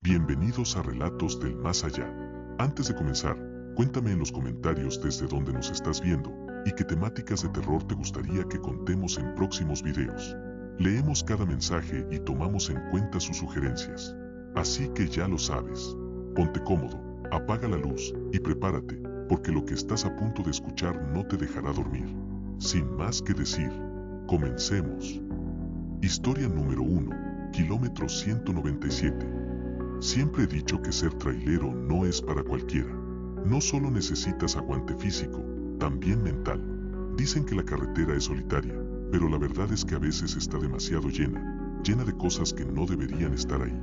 Bienvenidos a Relatos del Más Allá. Antes de comenzar, cuéntame en los comentarios desde dónde nos estás viendo y qué temáticas de terror te gustaría que contemos en próximos videos. Leemos cada mensaje y tomamos en cuenta sus sugerencias. Así que ya lo sabes. Ponte cómodo, apaga la luz y prepárate, porque lo que estás a punto de escuchar no te dejará dormir. Sin más que decir, comencemos. Historia número 1, kilómetro 197. Siempre he dicho que ser trailero no es para cualquiera. No solo necesitas aguante físico, también mental. Dicen que la carretera es solitaria, pero la verdad es que a veces está demasiado llena de cosas que no deberían estar ahí.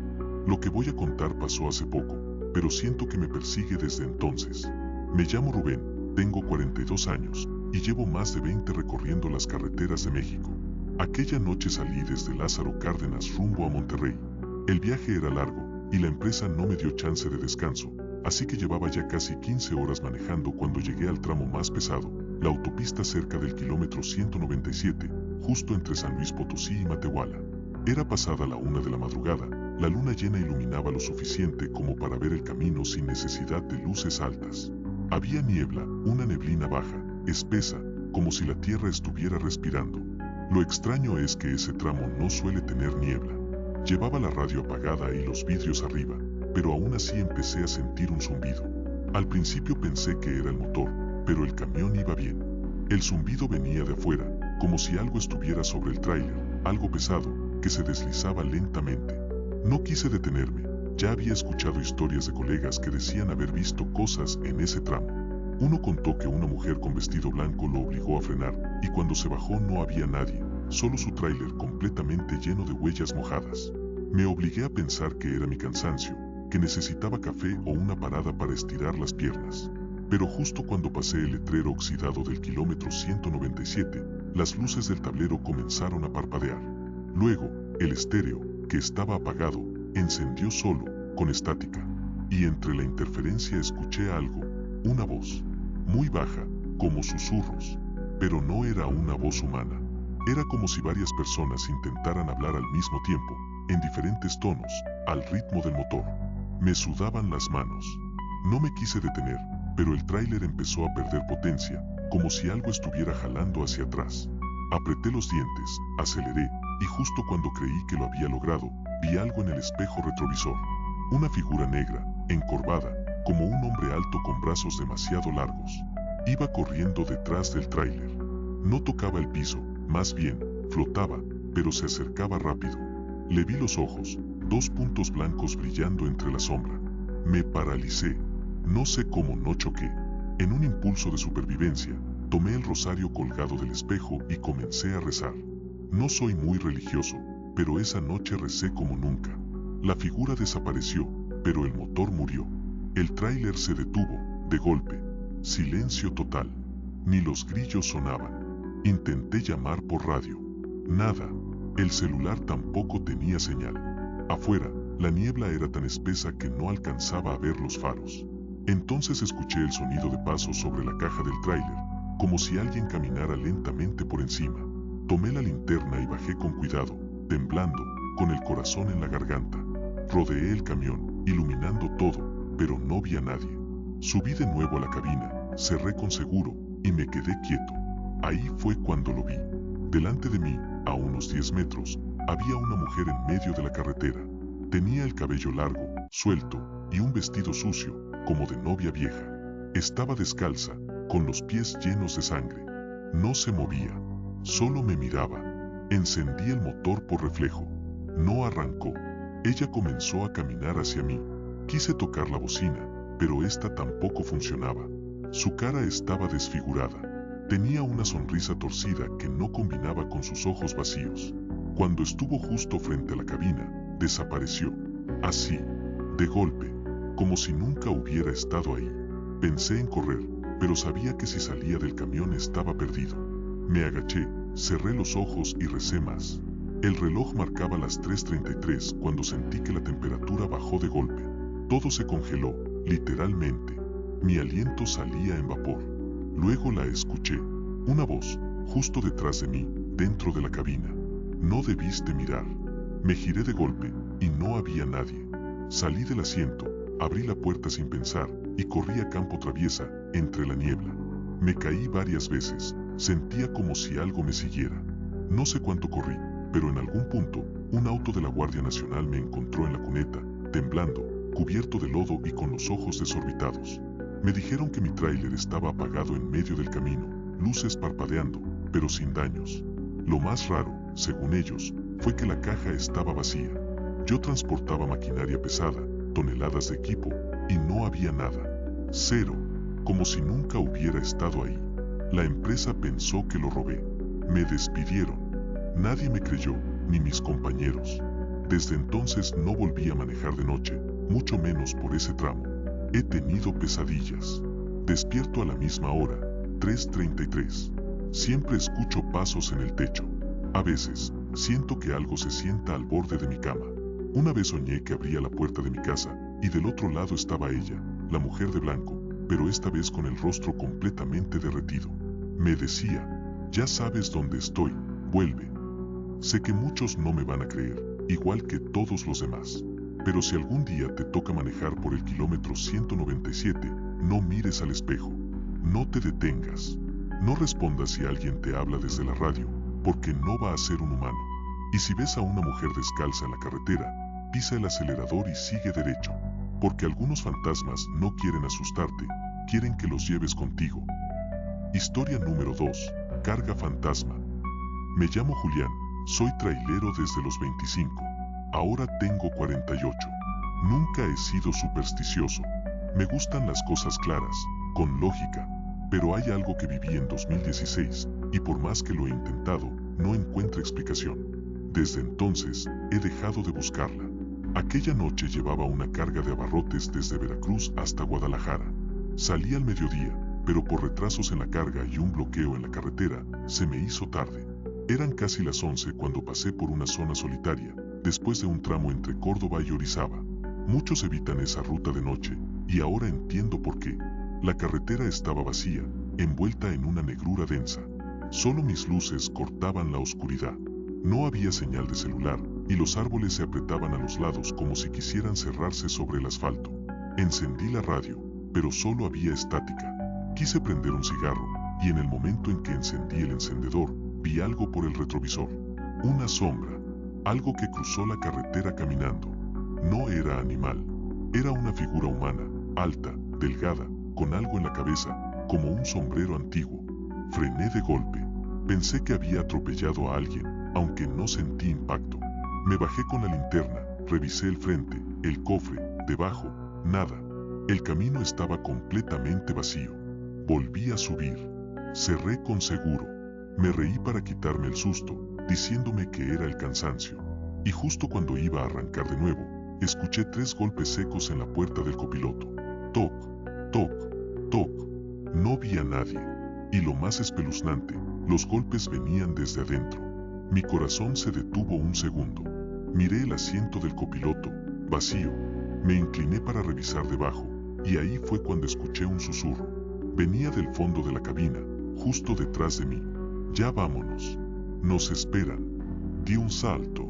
Lo que voy a contar pasó hace poco, pero siento que me persigue desde entonces. Me llamo Rubén, tengo 42 años, y llevo más de 20 recorriendo las carreteras de México. Aquella noche salí desde Lázaro Cárdenas rumbo a Monterrey. El viaje era largo, y la empresa no me dio chance de descanso, así que llevaba ya casi 15 horas manejando cuando llegué al tramo más pesado, la autopista cerca del kilómetro 197, justo entre San Luis Potosí y Matehuala. Era pasada la 1 de la madrugada, la luna llena iluminaba lo suficiente como para ver el camino sin necesidad de luces altas. Había niebla, una neblina baja, espesa, como si la tierra estuviera respirando. Lo extraño es que ese tramo no suele tener niebla. Llevaba la radio apagada y los vidrios arriba, pero aún así empecé a sentir un zumbido. Al principio pensé que era el motor, pero el camión iba bien. El zumbido venía de afuera, como si algo estuviera sobre el tráiler, algo pesado, que se deslizaba lentamente. No quise detenerme, ya había escuchado historias de colegas que decían haber visto cosas en ese tramo. Uno contó que una mujer con vestido blanco lo obligó a frenar, y cuando se bajó no había nadie, solo su tráiler completamente lleno de huellas mojadas. Me obligué a pensar que era mi cansancio, que necesitaba café o una parada para estirar las piernas. Pero justo cuando pasé el letrero oxidado del kilómetro 197, las luces del tablero comenzaron a parpadear. Luego, el estéreo, que estaba apagado, encendió solo, con estática. Y entre la interferencia escuché algo, una voz, muy baja, como susurros. Pero no era una voz humana. Era como si varias personas intentaran hablar al mismo tiempo, en diferentes tonos, al ritmo del motor. Me sudaban las manos. No me quise detener, pero el tráiler empezó a perder potencia, como si algo estuviera jalando hacia atrás. Apreté los dientes, aceleré, y justo cuando creí que lo había logrado, vi algo en el espejo retrovisor. Una figura negra, encorvada, como un hombre alto con brazos demasiado largos. Iba corriendo detrás del tráiler. No tocaba el piso, más bien, flotaba, pero se acercaba rápido. Le vi los ojos, dos puntos blancos brillando entre la sombra. Me paralicé. No sé cómo no choqué. En un impulso de supervivencia, tomé el rosario colgado del espejo y comencé a rezar. No soy muy religioso, pero esa noche recé como nunca. La figura desapareció, pero el motor murió. El tráiler se detuvo, de golpe. Silencio total. Ni los grillos sonaban. Intenté llamar por radio. Nada. El celular tampoco tenía señal. Afuera, la niebla era tan espesa que no alcanzaba a ver los faros. Entonces escuché el sonido de pasos sobre la caja del tráiler, como si alguien caminara lentamente por encima. Tomé la linterna y bajé con cuidado, temblando, con el corazón en la garganta. Rodeé el camión, iluminando todo, pero no vi a nadie. Subí de nuevo a la cabina, cerré con seguro, y me quedé quieto. Ahí fue cuando lo vi. Delante de mí, a unos 10 metros, había una mujer en medio de la carretera. Tenía el cabello largo, suelto, y un vestido sucio, como de novia vieja. Estaba descalza, con los pies llenos de sangre. No se movía, solo me miraba. Encendí el motor por reflejo. No arrancó. Ella comenzó a caminar hacia mí. Quise tocar la bocina, pero esta tampoco funcionaba. Su cara estaba desfigurada. Tenía una sonrisa torcida que no combinaba con sus ojos vacíos. Cuando estuvo justo frente a la cabina, desapareció. Así, de golpe, como si nunca hubiera estado ahí. Pensé en correr, pero sabía que si salía del camión estaba perdido. Me agaché, cerré los ojos y recé más. El reloj marcaba las 3:33 cuando sentí que la temperatura bajó de golpe. Todo se congeló, literalmente. Mi aliento salía en vapor. Luego la escuché. Una voz, justo detrás de mí, dentro de la cabina. No debiste mirar. Me giré de golpe, y no había nadie. Salí del asiento, abrí la puerta sin pensar y corrí a campo traviesa, entre la niebla. Me caí varias veces, sentía como si algo me siguiera. No sé cuánto corrí, pero en algún punto, un auto de la Guardia Nacional me encontró en la cuneta, temblando, cubierto de lodo y con los ojos desorbitados. Me dijeron que mi tráiler estaba apagado en medio del camino, luces parpadeando, pero sin daños. Lo más raro, según ellos, fue que la caja estaba vacía. Yo transportaba maquinaria pesada, toneladas de equipo, y no había nada. Cero, como si nunca hubiera estado ahí. La empresa pensó que lo robé. Me despidieron. Nadie me creyó, ni mis compañeros. Desde entonces no volví a manejar de noche, mucho menos por ese tramo. He tenido pesadillas. Despierto a la misma hora, 3:33. Siempre escucho pasos en el techo. A veces, siento que algo se sienta al borde de mi cama. Una vez soñé que abría la puerta de mi casa, y del otro lado estaba ella, la mujer de blanco, pero esta vez con el rostro completamente derretido. Me decía, ya sabes dónde estoy, vuelve. Sé que muchos no me van a creer, igual que todos los demás. Pero si algún día te toca manejar por el kilómetro 197, no mires al espejo. No te detengas. No respondas si alguien te habla desde la radio, porque no va a ser un humano. Y si ves a una mujer descalza en la carretera, pisa el acelerador y sigue derecho. Porque algunos fantasmas no quieren asustarte, quieren que los lleves contigo. Historia número 2. Carga fantasma. Me llamo Julián, soy trailero desde los 25. Ahora tengo 48. Nunca he sido supersticioso. Me gustan las cosas claras, con lógica. Pero hay algo que viví en 2016, y por más que lo he intentado, no encuentro explicación. Desde entonces, he dejado de buscarla. Aquella noche llevaba una carga de abarrotes desde Veracruz hasta Guadalajara. Salí al mediodía, pero por retrasos en la carga y un bloqueo en la carretera, se me hizo tarde. Eran casi las 11 cuando pasé por una zona solitaria, después de un tramo entre Córdoba y Orizaba. Muchos evitan esa ruta de noche, y ahora entiendo por qué. La carretera estaba vacía, envuelta en una negrura densa. Solo mis luces cortaban la oscuridad. No había señal de celular, y los árboles se apretaban a los lados como si quisieran cerrarse sobre el asfalto. Encendí la radio, pero solo había estática. Quise prender un cigarro, y en el momento en que encendí el encendedor, vi algo por el retrovisor. Una sombra. Algo que cruzó la carretera caminando. No era animal. Era una figura humana, alta, delgada, con algo en la cabeza, como un sombrero antiguo. Frené de golpe. Pensé que había atropellado a alguien, aunque no sentí impacto. Me bajé con la linterna, revisé el frente, el cofre, debajo, nada. El camino estaba completamente vacío. Volví a subir. Cerré con seguro. Me reí para quitarme el susto, diciéndome que era el cansancio. Y justo cuando iba a arrancar de nuevo, escuché 3 golpes secos en la puerta del copiloto. Toc, toc, toc. No vi a nadie. Y lo más espeluznante, los golpes venían desde adentro. Mi corazón se detuvo un segundo. Miré el asiento del copiloto, vacío. Me incliné para revisar debajo, y ahí fue cuando escuché un susurro. Venía del fondo de la cabina, justo detrás de mí. Ya vámonos. Nos esperan. Di un salto.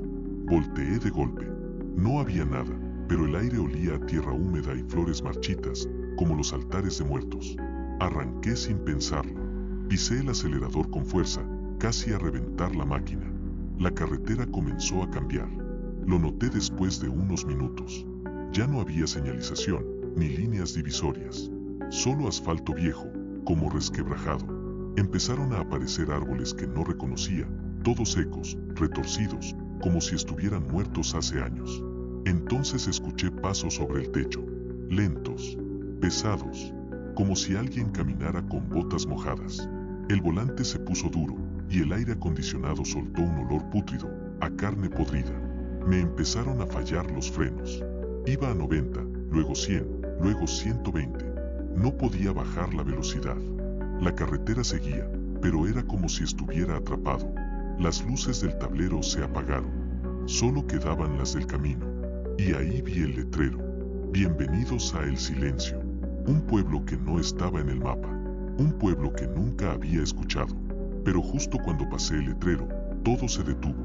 Volteé de golpe. No había nada, pero el aire olía a tierra húmeda y flores marchitas, como los altares de muertos. Arranqué sin pensarlo. Pisé el acelerador con fuerza, casi a reventar la máquina. La carretera comenzó a cambiar. Lo noté después de unos minutos. Ya no había señalización, ni líneas divisorias. Solo asfalto viejo, como resquebrajado. Empezaron a aparecer árboles que no reconocía, todos secos, retorcidos, como si estuvieran muertos hace años. Entonces escuché pasos sobre el techo, lentos, pesados, como si alguien caminara con botas mojadas. El volante se puso duro, y el aire acondicionado soltó un olor pútrido, a carne podrida. Me empezaron a fallar los frenos. Iba a 90, luego 100, luego 120. No podía bajar la velocidad. La carretera seguía, pero era como si estuviera atrapado. Las luces del tablero se apagaron. Solo quedaban las del camino. Y ahí vi el letrero. Bienvenidos a El Silencio. Un pueblo que no estaba en el mapa. Un pueblo que nunca había escuchado. Pero justo cuando pasé el letrero, todo se detuvo.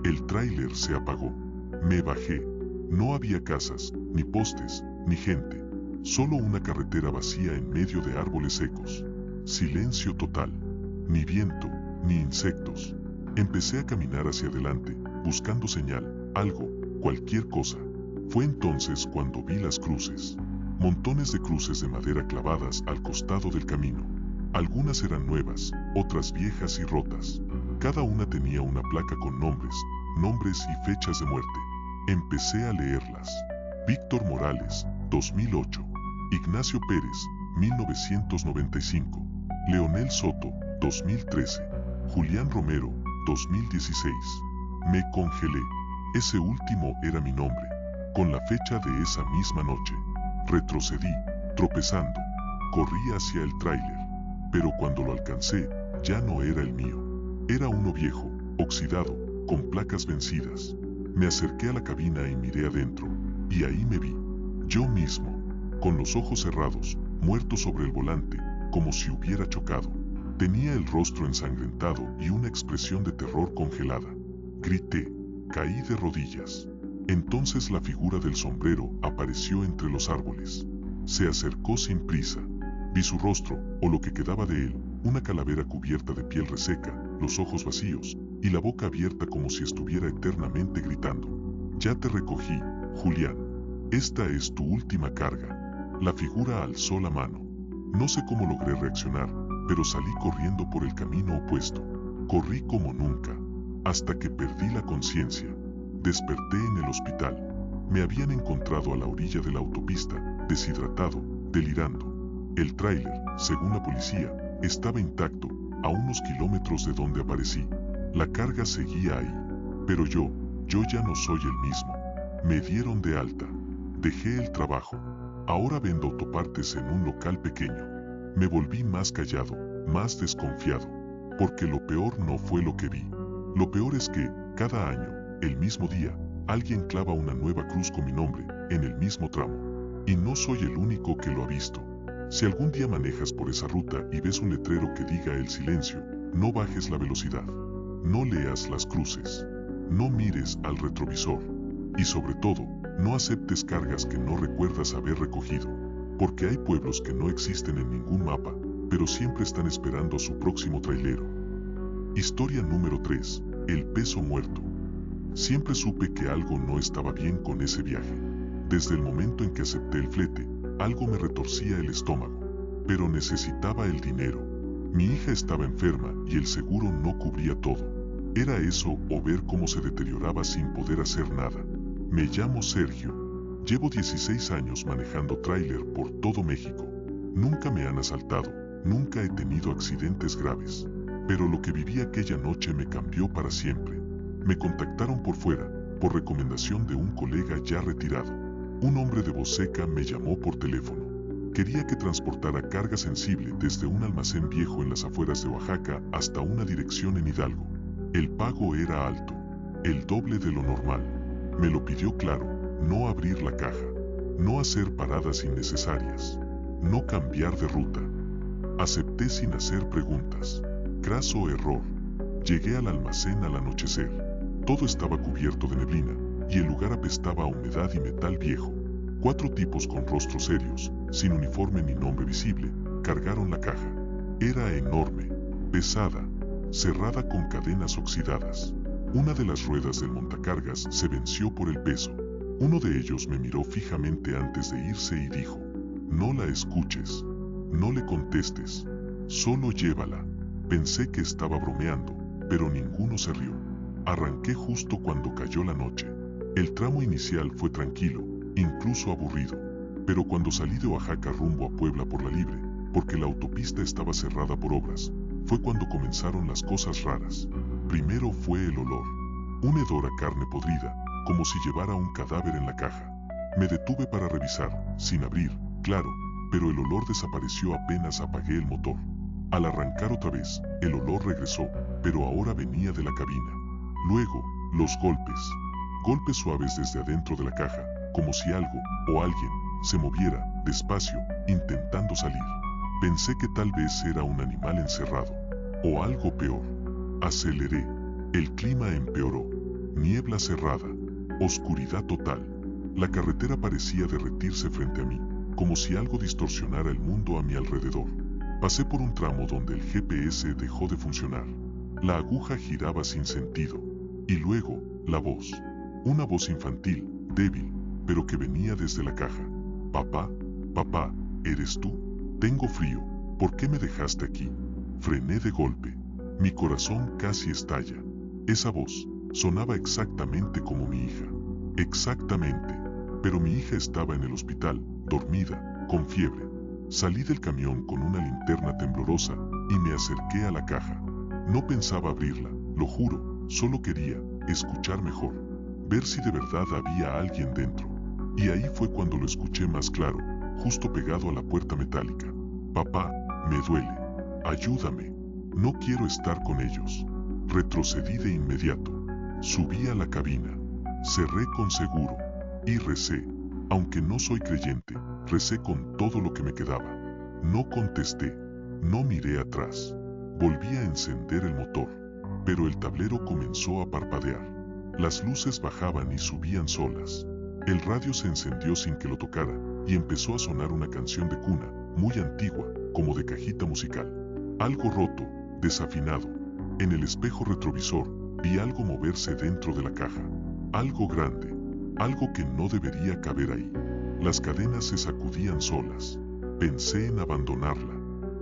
El tráiler se apagó. Me bajé. No había casas, ni postes, ni gente. Solo una carretera vacía en medio de árboles secos. Silencio total. Ni viento, ni insectos. Empecé a caminar hacia adelante, buscando señal, algo, cualquier cosa. Fue entonces cuando vi las cruces. Montones de cruces de madera clavadas al costado del camino. Algunas eran nuevas, otras viejas y rotas. Cada una tenía una placa con nombres y fechas de muerte. Empecé a leerlas. Víctor Morales, 2008. Ignacio Pérez, 1995. Leonel Soto, 2013. Julián Romero, 2016. Me congelé. Ese último era mi nombre, con la fecha de esa misma noche. Retrocedí, tropezando. Corrí hacia el tráiler, pero cuando lo alcancé, ya no era el mío. Era uno viejo, oxidado, con placas vencidas. Me acerqué a la cabina y miré adentro, y ahí me vi. Yo mismo, con los ojos cerrados, muerto sobre el volante, como si hubiera chocado. Tenía el rostro ensangrentado y una expresión de terror congelada. Grité, caí de rodillas. Entonces la figura del sombrero apareció entre los árboles. Se acercó sin prisa. Vi su rostro, o lo que quedaba de él, una calavera cubierta de piel reseca, los ojos vacíos, y la boca abierta como si estuviera eternamente gritando. Ya te recogí, Julián. Esta es tu última carga. La figura alzó la mano. No sé cómo logré reaccionar, pero salí corriendo por el camino opuesto. Corrí como nunca, hasta que perdí la conciencia. Desperté en el hospital. Me habían encontrado a la orilla de la autopista, deshidratado, delirando. El tráiler, según la policía, estaba intacto, a unos kilómetros de donde aparecí. La carga seguía ahí. Pero yo ya no soy el mismo. Me dieron de alta. Dejé el trabajo. Ahora vendo autopartes en un local pequeño. Me volví más callado, más desconfiado. Porque lo peor no fue lo que vi. Lo peor es que, cada año, el mismo día, alguien clava una nueva cruz con mi nombre, en el mismo tramo. Y no soy el único que lo ha visto. Si algún día manejas por esa ruta y ves un letrero que diga el silencio, no bajes la velocidad. No leas las cruces. No mires al retrovisor. Y sobre todo, no aceptes cargas que no recuerdas haber recogido. Porque hay pueblos que no existen en ningún mapa, pero siempre están esperando a su próximo trailero. Historia número 3. El peso muerto. Siempre supe que algo no estaba bien con ese viaje. Desde el momento en que acepté el flete, algo me retorcía el estómago. Pero necesitaba el dinero. Mi hija estaba enferma y el seguro no cubría todo. Era eso o ver cómo se deterioraba sin poder hacer nada. Me llamo Sergio. Llevo 16 años manejando tráiler por todo México. Nunca me han asaltado, nunca he tenido accidentes graves. Pero lo que viví aquella noche me cambió para siempre. Me contactaron por fuera, por recomendación de un colega ya retirado. Un hombre de voz seca me llamó por teléfono. Quería que transportara carga sensible desde un almacén viejo en las afueras de Oaxaca hasta una dirección en Hidalgo. El pago era alto, el doble de lo normal. Me lo pidió claro, no abrir la caja, no hacer paradas innecesarias, no cambiar de ruta. Acepté sin hacer preguntas. Craso error. Llegué al almacén al anochecer. Todo estaba cubierto de neblina, y el lugar apestaba a humedad y metal viejo. 4 tipos con rostros serios, sin uniforme ni nombre visible, cargaron la caja. Era enorme, pesada, cerrada con cadenas oxidadas. Una de las ruedas del montacargas se venció por el peso. Uno de ellos me miró fijamente antes de irse y dijo: no la escuches, no le contestes, solo llévala. Pensé que estaba bromeando, pero ninguno se rió. Arranqué justo cuando cayó la noche. El tramo inicial fue tranquilo, incluso aburrido. Pero cuando salí de Oaxaca rumbo a Puebla por la libre, porque la autopista estaba cerrada por obras, fue cuando comenzaron las cosas raras. Primero fue el olor. Un hedor a carne podrida, como si llevara un cadáver en la caja. Me detuve para revisar, sin abrir, claro, pero el olor desapareció apenas apagué el motor. Al arrancar otra vez, el olor regresó, pero ahora venía de la cabina. Luego, los golpes. Golpes suaves desde adentro de la caja, como si algo, o alguien, se moviera, despacio, intentando salir. Pensé que tal vez era un animal encerrado, o algo peor. Aceleré. El clima empeoró. Niebla cerrada. Oscuridad total. La carretera parecía derretirse frente a mí, como si algo distorsionara el mundo a mi alrededor. Pasé por un tramo donde el GPS dejó de funcionar. La aguja giraba sin sentido. Y luego, la voz. Una voz infantil, débil, pero que venía desde la caja. Papá, papá, ¿eres tú? Tengo frío. ¿Por qué me dejaste aquí? Frené de golpe. Mi corazón casi estalla. Esa voz sonaba exactamente como mi hija. Exactamente. Pero mi hija estaba en el hospital, dormida, con fiebre. Salí del camión con una linterna temblorosa y me acerqué a la caja. No pensaba abrirla, lo juro, solo quería escuchar mejor, ver si de verdad había alguien dentro. Y ahí fue cuando lo escuché más claro, justo pegado a la puerta metálica. Papá, me duele. Ayúdame. No quiero estar con ellos. Retrocedí de inmediato. Subí a la cabina. Cerré con seguro. Y recé. Aunque no soy creyente, recé con todo lo que me quedaba. No contesté. No miré atrás. Volví a encender el motor. Pero el tablero comenzó a parpadear. Las luces bajaban y subían solas. El radio se encendió sin que lo tocara, y empezó a sonar una canción de cuna, muy antigua, como de cajita musical. Algo roto, desafinado. En el espejo retrovisor, vi algo moverse dentro de la caja. Algo grande. Algo que no debería caber ahí. Las cadenas se sacudían solas. Pensé en abandonarla,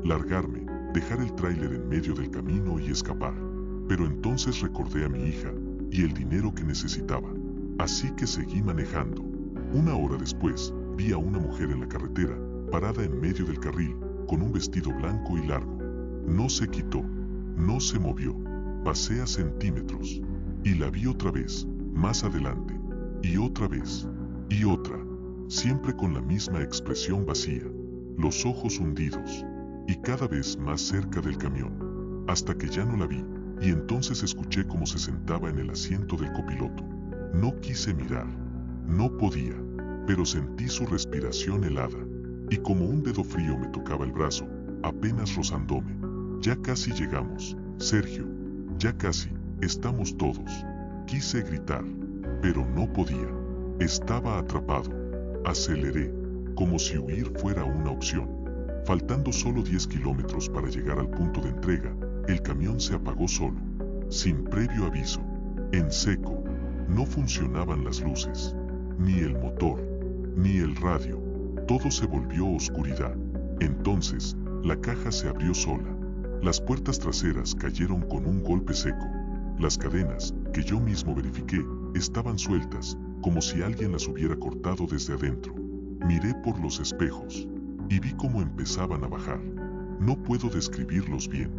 largarme, dejar el tráiler en medio del camino y escapar. Pero entonces recordé a mi hija y el dinero que necesitaba. Así que seguí manejando. Una hora después, vi a una mujer en la carretera, parada en medio del carril, con un vestido blanco y largo. No se quitó, no se movió. Pasé a centímetros. Y la vi otra vez, más adelante. Y otra vez. Y otra. Siempre con la misma expresión vacía. Los ojos hundidos. Y cada vez más cerca del camión. Hasta que ya no la vi. Y entonces escuché cómo se sentaba en el asiento del copiloto. No quise mirar. No podía. Pero sentí su respiración helada. Y como un dedo frío me tocaba el brazo, apenas rozándome. Ya casi llegamos, Sergio. Ya casi, estamos todos. Quise gritar, pero no podía. Estaba atrapado. Aceleré, como si huir fuera una opción. Faltando solo 10 kilómetros para llegar al punto de entrega, el camión se apagó solo, sin previo aviso, en seco. No funcionaban las luces, ni el motor, ni el radio. Todo se volvió oscuridad. Entonces, la caja se abrió sola. Las puertas traseras cayeron con un golpe seco. Las cadenas, que yo mismo verifiqué, estaban sueltas, como si alguien las hubiera cortado desde adentro. Miré por los espejos y vi cómo empezaban a bajar. No puedo describirlos bien.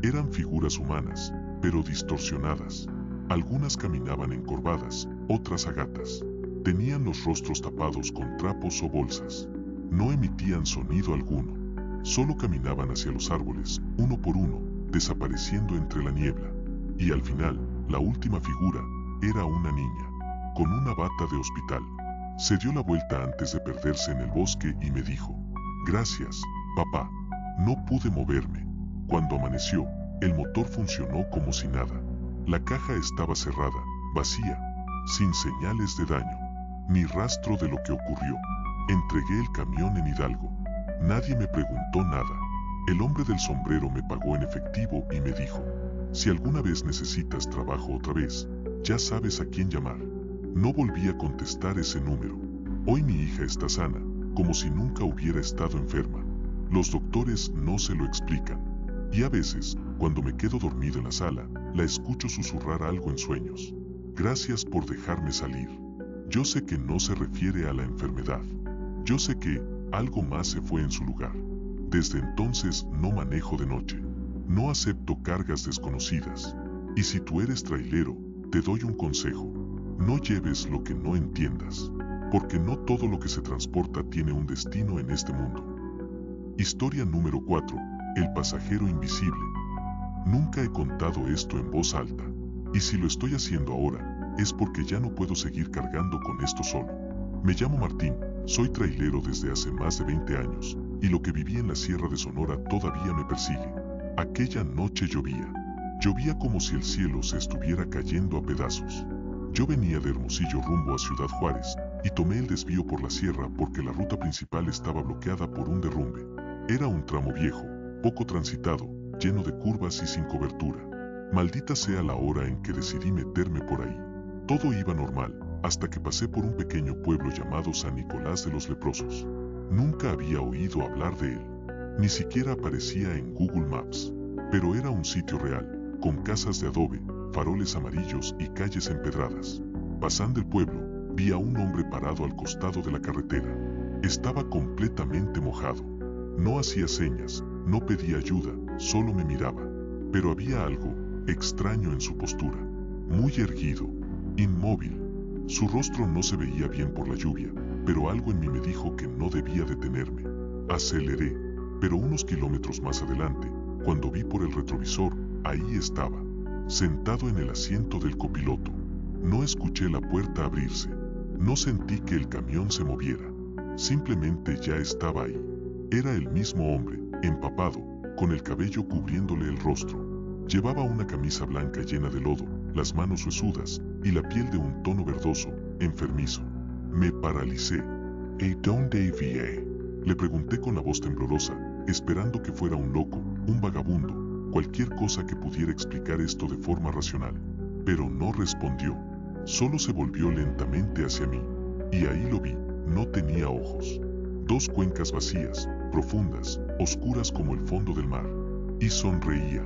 Eran figuras humanas, pero distorsionadas. Algunas caminaban encorvadas, otras a gatas. Tenían los rostros tapados con trapos o bolsas. No emitían sonido alguno. Solo caminaban hacia los árboles, uno por uno, desapareciendo entre la niebla. Y al final, la última figura, era una niña, con una bata de hospital. Se dio la vuelta antes de perderse en el bosque y me dijo: «Gracias, papá». No pude moverme. Cuando amaneció, el motor funcionó como si nada. La caja estaba cerrada, vacía, sin señales de daño, ni rastro de lo que ocurrió. Entregué el camión en Hidalgo. Nadie me preguntó nada. El hombre del sombrero me pagó en efectivo y me dijo: «Si alguna vez necesitas trabajo otra vez, ya sabes a quién llamar». No volví a contestar ese número. Hoy mi hija está sana, como si nunca hubiera estado enferma. Los doctores no se lo explican. Y a veces, cuando me quedo dormido en la sala, la escucho susurrar algo en sueños. «Gracias por dejarme salir». Yo sé que no se refiere a la enfermedad. Yo sé que algo más se fue en su lugar. Desde entonces no manejo de noche. No acepto cargas desconocidas. Y si tú eres trailero, te doy un consejo. No lleves lo que no entiendas. Porque no todo lo que se transporta tiene un destino en este mundo. Historia número 4. El pasajero invisible. Nunca he contado esto en voz alta. Y si lo estoy haciendo ahora, es porque ya no puedo seguir cargando con esto solo. Me llamo Martín, soy trailero desde hace más de 20 años, y lo que viví en la Sierra de Sonora todavía me persigue. Aquella noche llovía. Llovía como si el cielo se estuviera cayendo a pedazos. Yo venía de Hermosillo rumbo a Ciudad Juárez, y tomé el desvío por la sierra porque la ruta principal estaba bloqueada por un derrumbe. Era un tramo viejo, poco transitado, lleno de curvas y sin cobertura. Maldita sea la hora en que decidí meterme por ahí. Todo iba normal, hasta que pasé por un pequeño pueblo llamado San Nicolás de los Leprosos. Nunca había oído hablar de él. Ni siquiera aparecía en Google Maps. Pero era un sitio real, con casas de adobe, faroles amarillos y calles empedradas. Pasando el pueblo, vi a un hombre parado al costado de la carretera. Estaba completamente mojado. No hacía señas, no pedía ayuda, solo me miraba. Pero había algo extraño en su postura. Muy erguido, inmóvil. Su rostro no se veía bien por la lluvia, pero algo en mí me dijo que no debía detenerme. Aceleré, pero unos kilómetros más adelante, cuando vi por el retrovisor, ahí estaba, sentado en el asiento del copiloto. No escuché la puerta abrirse. No sentí que el camión se moviera. Simplemente ya estaba ahí. Era el mismo hombre, empapado, con el cabello cubriéndole el rostro. Llevaba una camisa blanca llena de lodo, las manos huesudas, y la piel de un tono verdoso, enfermizo. Me paralicé. ¿Y dónde vive? Le pregunté con la voz temblorosa, esperando que fuera un loco, un vagabundo, cualquier cosa que pudiera explicar esto de forma racional. Pero no respondió. Solo se volvió lentamente hacia mí. Y ahí lo vi, no tenía ojos. Dos cuencas vacías, profundas, oscuras como el fondo del mar. Y sonreía.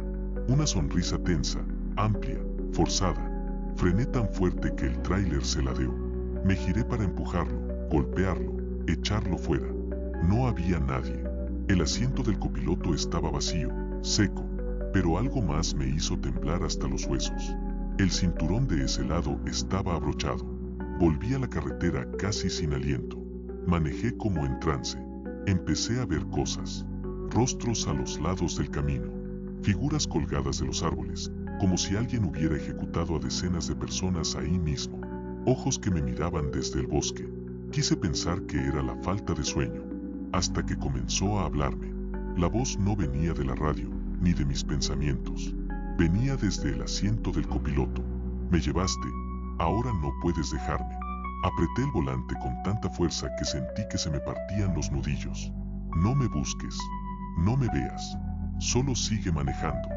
Una sonrisa tensa, amplia, forzada. Frené tan fuerte que el tráiler se ladeó. Me giré para empujarlo, golpearlo, echarlo fuera. No había nadie. El asiento del copiloto estaba vacío, seco, pero algo más me hizo temblar hasta los huesos. El cinturón de ese lado estaba abrochado. Volví a la carretera casi sin aliento. Manejé como en trance. Empecé a ver cosas. Rostros a los lados del camino. Figuras colgadas de los árboles, como si alguien hubiera ejecutado a decenas de personas ahí mismo. Ojos que me miraban desde el bosque. Quise pensar que era la falta de sueño. Hasta que comenzó a hablarme. La voz no venía de la radio, ni de mis pensamientos. Venía desde el asiento del copiloto. Me llevaste, ahora no puedes dejarme. Apreté el volante con tanta fuerza que sentí que se me partían los nudillos. No me busques, no me veas, solo sigue manejando.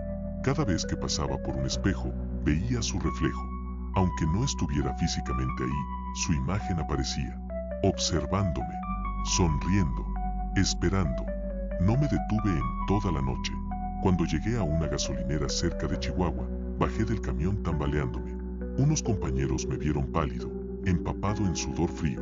Cada vez que pasaba por un espejo, veía su reflejo. Aunque no estuviera físicamente ahí, su imagen aparecía, observándome, sonriendo, esperando. No me detuve en toda la noche. Cuando llegué a una gasolinera cerca de Chihuahua, bajé del camión tambaleándome. Unos compañeros me vieron pálido, empapado en sudor frío.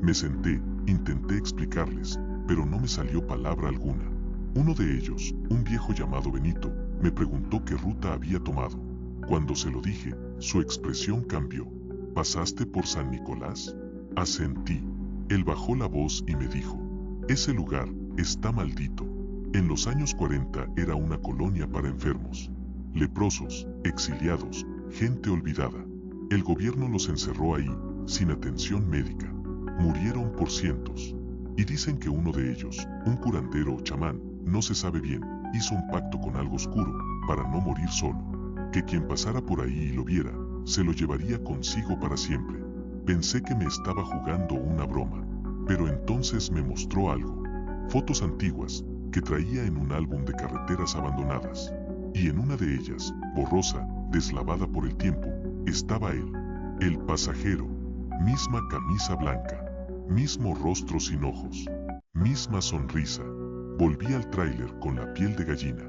Me senté, intenté explicarles, pero no me salió palabra alguna. Uno de ellos, un viejo llamado Benito, me preguntó qué ruta había tomado. Cuando se lo dije, su expresión cambió. ¿Pasaste por San Nicolás? Asentí. Él bajó la voz y me dijo, ese lugar está maldito. En los años 40 era una colonia para enfermos, leprosos, exiliados, gente olvidada. El gobierno los encerró ahí, sin atención médica. Murieron por cientos. Y dicen que uno de ellos, un curandero o chamán, no se sabe bien, hizo un pacto con algo oscuro, para no morir solo. Que quien pasara por ahí y lo viera, se lo llevaría consigo para siempre. Pensé que me estaba jugando una broma. Pero entonces me mostró algo. Fotos antiguas, que traía en un álbum de carreteras abandonadas. Y en una de ellas, borrosa, deslavada por el tiempo, estaba él, el pasajero. Misma camisa blanca, mismo rostro sin ojos, misma sonrisa. Volví al tráiler con la piel de gallina.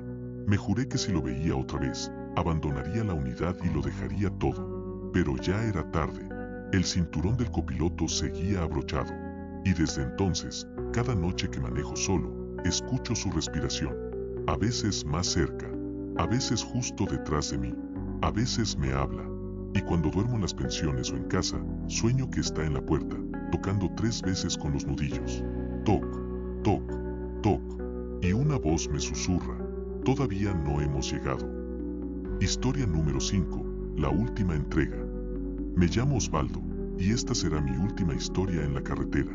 Me juré que si lo veía otra vez, abandonaría la unidad y lo dejaría todo. Pero ya era tarde. El cinturón del copiloto seguía abrochado. Y desde entonces, cada noche que manejo solo, escucho su respiración. A veces más cerca, a veces justo detrás de mí, a veces me habla. Y cuando duermo en las pensiones o en casa, sueño que está en la puerta, tocando 3 veces con los nudillos. Toc, toc, toc. Y una voz me susurra, todavía no hemos llegado. Historia número 5, la última entrega. Me llamo Osvaldo, y esta será mi última historia en la carretera.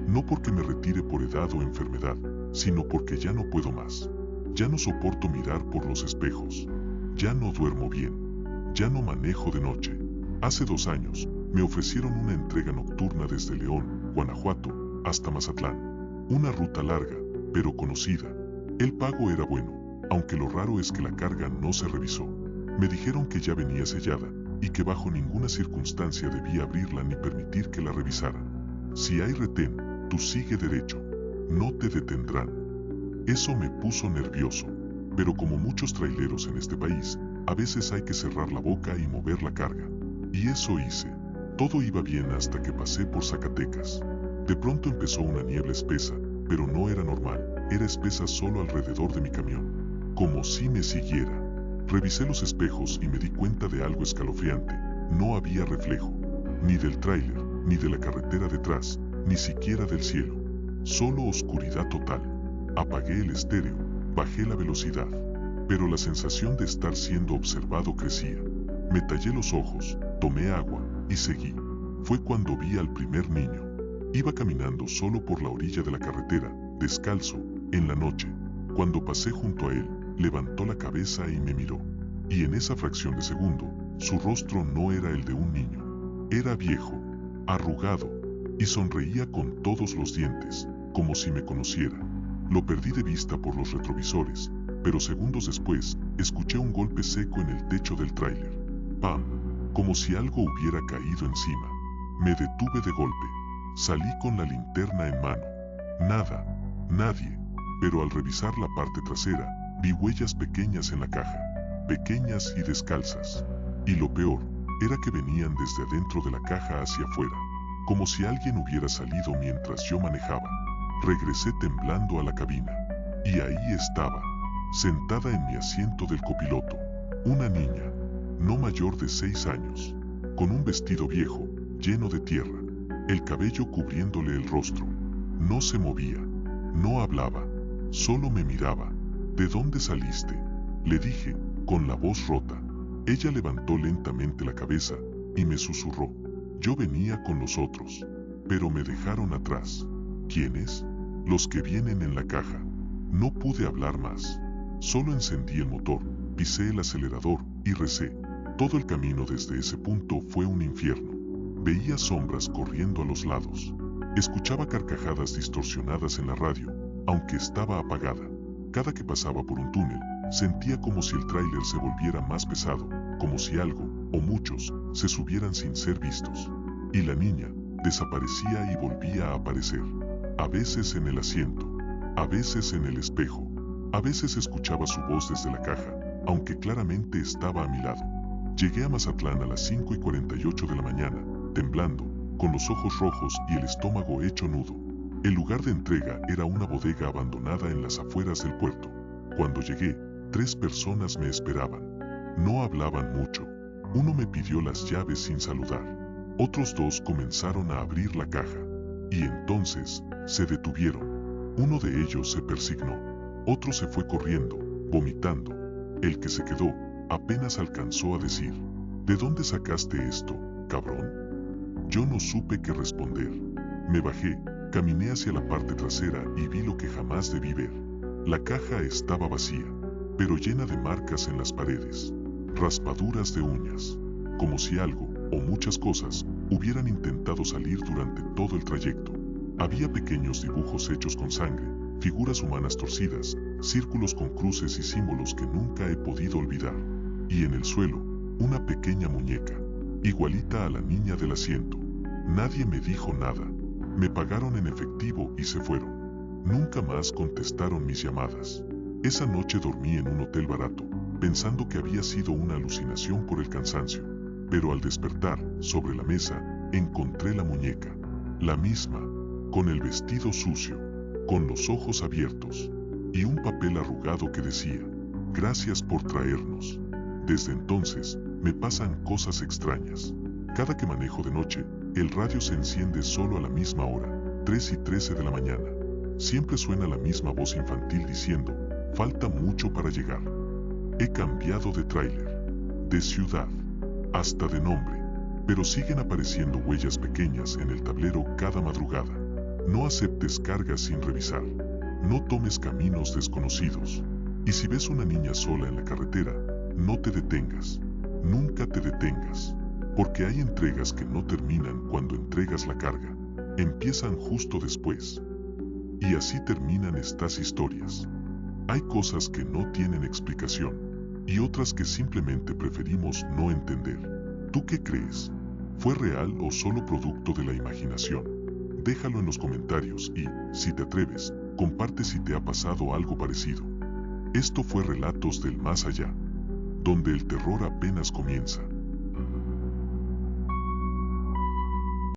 No porque me retire por edad o enfermedad, sino porque ya no puedo más. Ya no soporto mirar por los espejos. Ya no duermo bien. Ya no manejo de noche. Hace 2 años, Me ofrecieron una entrega nocturna desde León, Guanajuato, hasta Mazatlán. Una ruta larga, pero conocida. El pago era bueno, aunque lo raro es que la carga no se revisó. Me dijeron que ya venía sellada y que bajo ninguna circunstancia debía abrirla ni permitir que la revisaran. Si hay retén, tú sigue derecho. No te detendrán. Eso me puso nervioso, pero como muchos traileros en este país, a veces hay que cerrar la boca y mover la carga. Y eso hice. Todo iba bien hasta que pasé por Zacatecas. De pronto empezó una niebla espesa, pero no era normal, era espesa solo alrededor de mi camión. Como si me siguiera. Revisé los espejos y me di cuenta de algo escalofriante. No había reflejo, ni del tráiler, ni de la carretera detrás, ni siquiera del cielo. Solo oscuridad total. Apagué el estéreo, bajé la velocidad, pero la sensación de estar siendo observado crecía. Me tallé los ojos, tomé agua y seguí. Fue cuando vi al primer niño. Iba caminando solo por la orilla de la carretera, descalzo, en la noche. Cuando pasé junto a él, levantó la cabeza y me miró. Y en esa fracción de segundo, su rostro no era el de un niño. Era viejo, arrugado, y sonreía con todos los dientes, como si me conociera. Lo perdí de vista por los retrovisores, pero segundos después, escuché un golpe seco en el techo del tráiler. ¡Pam! Como si algo hubiera caído encima. Me detuve de golpe. Salí con la linterna en mano. Nada, nadie. Pero al revisar la parte trasera, vi huellas pequeñas en la caja. Pequeñas y descalzas. Y lo peor, era que venían desde adentro de la caja hacia afuera. Como si alguien hubiera salido mientras yo manejaba. Regresé temblando a la cabina. Y ahí estaba, sentada en mi asiento del copiloto, una niña, no mayor de 6 años, con un vestido viejo, lleno de tierra, el cabello cubriéndole el rostro. No se movía, no hablaba, solo me miraba. ¿De dónde saliste?, le dije, con la voz rota. Ella levantó lentamente la cabeza y me susurró. Yo venía con los otros, pero me dejaron atrás. ¿Quiénes? Los que vienen en la caja. No pude hablar más. Solo encendí el motor, pisé el acelerador y recé. Todo el camino desde ese punto fue un infierno. Veía sombras corriendo a los lados. Escuchaba carcajadas distorsionadas en la radio, aunque estaba apagada. Cada que pasaba por un túnel, sentía como si el tráiler se volviera más pesado, como si algo, o muchos, se subieran sin ser vistos. Y la niña desaparecía y volvía a aparecer. A veces en el asiento, a veces en el espejo, a veces escuchaba su voz desde la caja, aunque claramente estaba a mi lado. Llegué a Mazatlán a las 5:48 de la mañana, temblando, con los ojos rojos y el estómago hecho nudo. El lugar de entrega era una bodega abandonada en las afueras del puerto. Cuando llegué, 3 personas me esperaban. No hablaban mucho. Uno me pidió las llaves sin saludar. Otros 2 comenzaron a abrir la caja. Y entonces, se detuvieron. Uno de ellos se persignó. Otro se fue corriendo, vomitando. El que se quedó, apenas alcanzó a decir: ¿De dónde sacaste esto, cabrón? Yo no supe qué responder. Me bajé, caminé hacia la parte trasera y vi lo que jamás debí ver. La caja estaba vacía, pero llena de marcas en las paredes, raspaduras de uñas, como si algo, o muchas cosas, hubieran intentado salir durante todo el trayecto. Había pequeños dibujos hechos con sangre, figuras humanas torcidas, círculos con cruces y símbolos que nunca he podido olvidar. Y en el suelo, una pequeña muñeca, igualita a la niña del asiento. Nadie me dijo nada. Me pagaron en efectivo y se fueron. Nunca más contestaron mis llamadas. Esa noche dormí en un hotel barato, pensando que había sido una alucinación por el cansancio. Pero al despertar, sobre la mesa, encontré la muñeca. La misma, con el vestido sucio, con los ojos abiertos, y un papel arrugado que decía: gracias por traernos. Desde entonces, me pasan cosas extrañas. Cada que manejo de noche, el radio se enciende solo a la misma hora, 3:13 de la mañana. Siempre suena la misma voz infantil diciendo: falta mucho para llegar. He cambiado de tráiler, de ciudad, hasta de nombre, pero siguen apareciendo huellas pequeñas en el tablero cada madrugada. No aceptes cargas sin revisar. No tomes caminos desconocidos. Y si ves una niña sola en la carretera, no te detengas. Nunca te detengas. Porque hay entregas que no terminan cuando entregas la carga, empiezan justo después. Y así terminan estas historias. Hay cosas que no tienen explicación, y otras que simplemente preferimos no entender. ¿Tú qué crees? ¿Fue real o solo producto de la imaginación? Déjalo en los comentarios y, si te atreves, comparte si te ha pasado algo parecido. Esto fue Relatos del Más Allá, donde el terror apenas comienza.